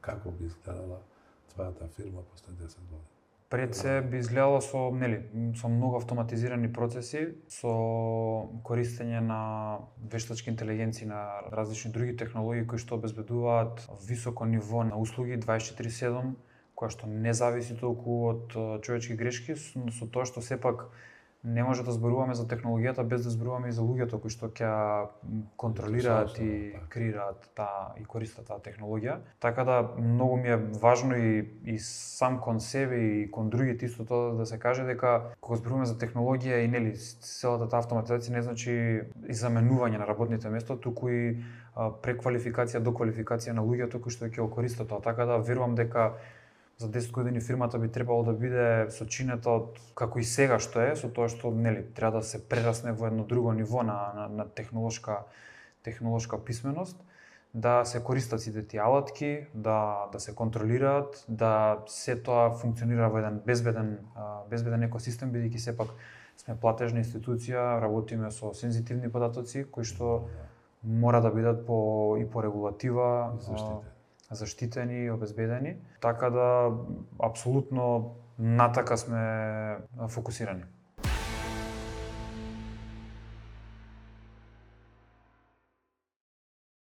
Како би изгледала твојата фирма после 10 години? Пред се би изгледало со многу автоматизирани процеси, со користење на вештачки интелигенции, на различни други технологии кои што обезбедуваат високо ниво на услуги 24/7, која што не зависи толку од човечки грешки, со тоа што сепак не може да зборуваме за технологијата без да зборуваме и за луѓето кои што ќе контролираат и креираат и користат таа технологија. Така да многу ми е важно и сам кон себе и кон другите исто тоа да се каже дека кога зборуваме за технологија и целата таа автоматизација не значи и заменување на работните места, туку и преквалификација, доквалификација на луѓето кои што ќе го користат тоа. Така да верувам дека за 10 години фирмата би требало да биде сочинета од како и сега што е, со тоа што треба да се прерасне во едно друго ниво на технолошка писменост, да се користат сите тие алатки, да се контролираат, да се тоа функционира во еден безбеден екосистем, бидејќи сепак сме платежна институција, работиме со сензитивни податоци кои што мора да бидат по регулатива заштитени и обезбедени, така да апсолутно натака сме фокусирани.